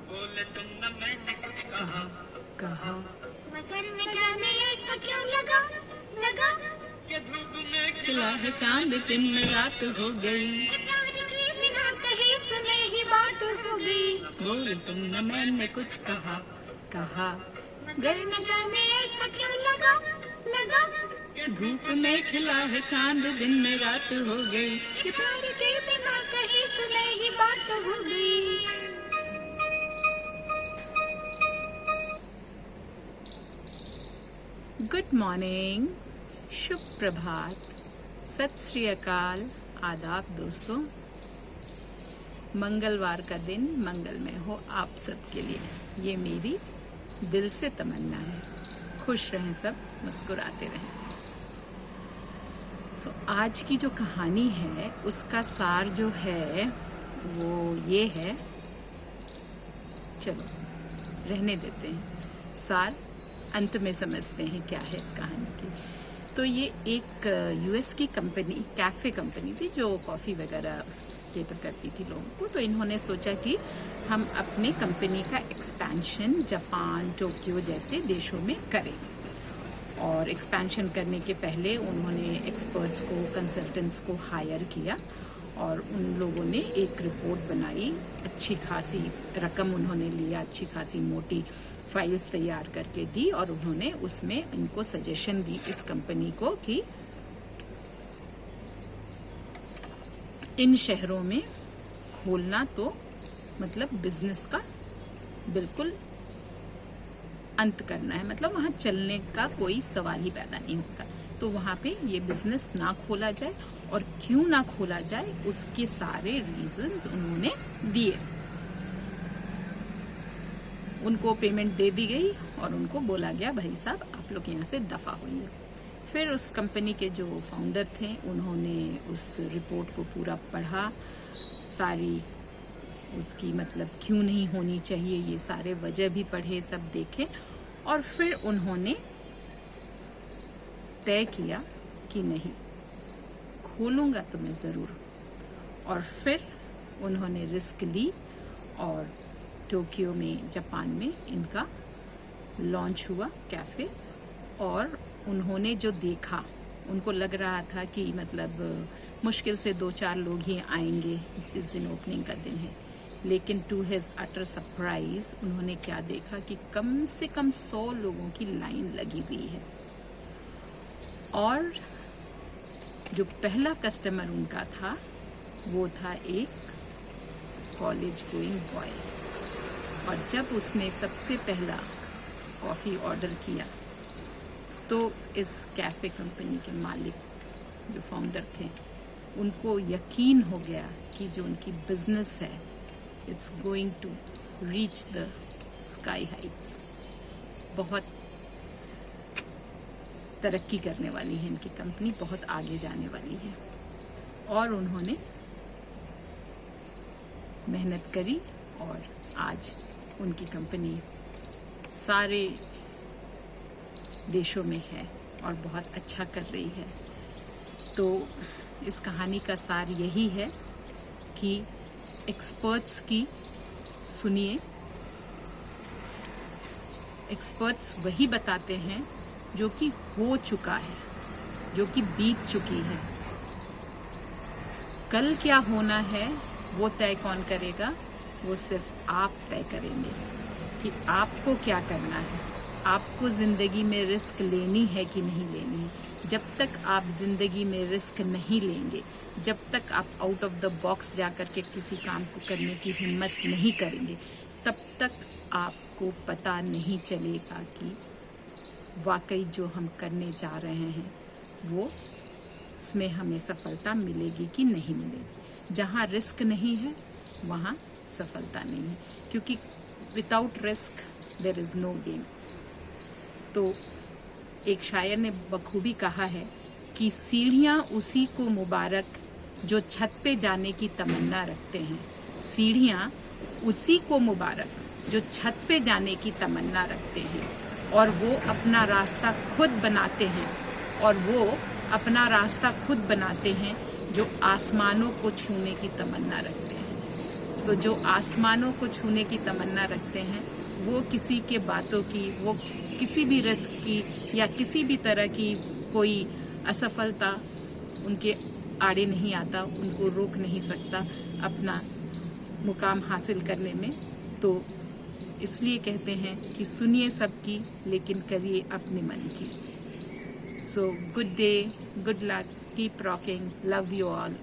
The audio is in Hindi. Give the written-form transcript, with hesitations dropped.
बोले तुम न मैंने कुछ कहा कहा मगर न जाने ऐसा क्यों लगा लगा कि धूप में खिला है चांद दिन में रात हो गई, कि प्यार के बिना कहे सुने ही बात हो गई। बोल तुम न मैंने कुछ कहा कहा मगर न जाने ऐसा क्यों लगा लगा धूप में खिला है चांद दिन में रात हो गई, कि प्यार के बिना कहे सुने ही बात हो गई। गुड मॉर्निंग, शुभ प्रभात, सत श्री अकाल, आदाब दोस्तों। मंगलवार का दिन मंगलमय हो आप सबके लिए, ये मेरी दिल से तमन्ना है। खुश रहें सब, मुस्कुराते रहें। तो आज की जो कहानी है उसका सार जो है वो ये है, चलो रहने देते हैं, सार अंत में समझते हैं क्या है इस कहानी की। तो ये एक यूएस की कंपनी, कैफे कंपनी थी जो कॉफ़ी वगैरह केटर करती थी लोगों को। तो इन्होंने सोचा कि हम अपने कंपनी का एक्सपेंशन जापान, टोक्यो जैसे देशों में करें। और एक्सपेंशन करने के पहले उन्होंने एक्सपर्ट्स को, कंसल्टेंट्स को हायर किया और उन लोगों ने एक रिपोर्ट बनाई। अच्छी खासी रकम उन्होंने लिया, अच्छी खासी मोटी फाइल्स तैयार करके दी और उन्होंने उसमें इनको सजेशन दी इस कंपनी को कि इन शहरों में खोलना तो मतलब बिजनेस का बिल्कुल अंत करना है, मतलब वहां चलने का कोई सवाल ही पैदा नहीं होगा। तो वहां पे ये बिजनेस ना खोला जाए, और क्यों ना खोला जाए उसके सारे रीजंस उन्होंने दिए। उनको पेमेंट दे दी गई और उनको बोला गया भाई साहब आप लोग यहाँ से दफा होइए। फिर उस कंपनी के जो फाउंडर थे उन्होंने उस रिपोर्ट को पूरा पढ़ा, सारी उसकी मतलब क्यों नहीं होनी चाहिए ये सारे वजह भी पढ़े, सब देखे, और फिर उन्होंने तय किया कि नहीं, खोलूंगा तो मैं जरूर। और फिर उन्होंने रिस्क ली और टोक्यो में, जापान में इनका लॉन्च हुआ कैफे। और उन्होंने जो देखा, उनको लग रहा था कि मतलब मुश्किल से 2-4 लोग ही आएंगे जिस दिन ओपनिंग का दिन है, लेकिन टू हिज अटर सरप्राइज उन्होंने क्या देखा कि कम से कम 100 लोगों की लाइन लगी हुई है। और जो पहला कस्टमर उनका था वो था एक कॉलेज गोइंग बॉय। और जब उसने सबसे पहला कॉफ़ी ऑर्डर किया तो इस कैफ़े कंपनी के मालिक जो फाउंडर थे उनको यकीन हो गया कि जो उनकी बिजनेस है it's going to reach the sky heights, बहुत तरक्की करने वाली है इनकी कंपनी, बहुत आगे जाने वाली है। और उन्होंने मेहनत करी और आज उनकी कंपनी सारे देशों में है और बहुत अच्छा कर रही है। तो इस कहानी का सार यही है कि एक्सपर्ट्स की सुनिए। एक्सपर्ट्स वही बताते हैं जो कि हो चुका है, जो कि बीत चुकी है। कल क्या होना है वो तय कौन करेगा? वो सिर्फ आप तय करेंगे कि आपको क्या करना है। आपको जिंदगी में रिस्क लेनी है कि नहीं लेनी है। जब तक आप जिंदगी में रिस्क नहीं लेंगे, जब तक आप आउट ऑफ द बॉक्स जाकर के किसी काम को करने की हिम्मत नहीं करेंगे, तब तक आपको पता नहीं चलेगा कि वाकई जो हम करने जा रहे हैं वो इसमें हमें सफलता मिलेगी कि नहीं मिलेगी। जहाँ रिस्क नहीं है वहाँ सफलता नहीं है, क्योंकि without risk there is no game. तो एक शायर ने बखूबी कहा है कि सीढ़ियाँ उसी को मुबारक जो छत पे जाने की तमन्ना रखते हैं। सीढ़ियाँ उसी को मुबारक जो छत पे जाने की तमन्ना रखते हैं, और वो अपना रास्ता खुद बनाते हैं, और वो अपना रास्ता खुद बनाते हैं जो आसमानों को छूने की तमन्ना रखते हैं। तो जो आसमानों को छूने की तमन्ना रखते हैं वो किसी के बातों की, वो किसी भी रिस्क की या किसी भी तरह की कोई असफलता उनके आड़े नहीं आता, उनको रोक नहीं सकता अपना मुकाम हासिल करने में। तो इसलिए कहते हैं कि सुनिए सबकी लेकिन करिए अपने मन की। So good day, good luck, keep rocking, love you all.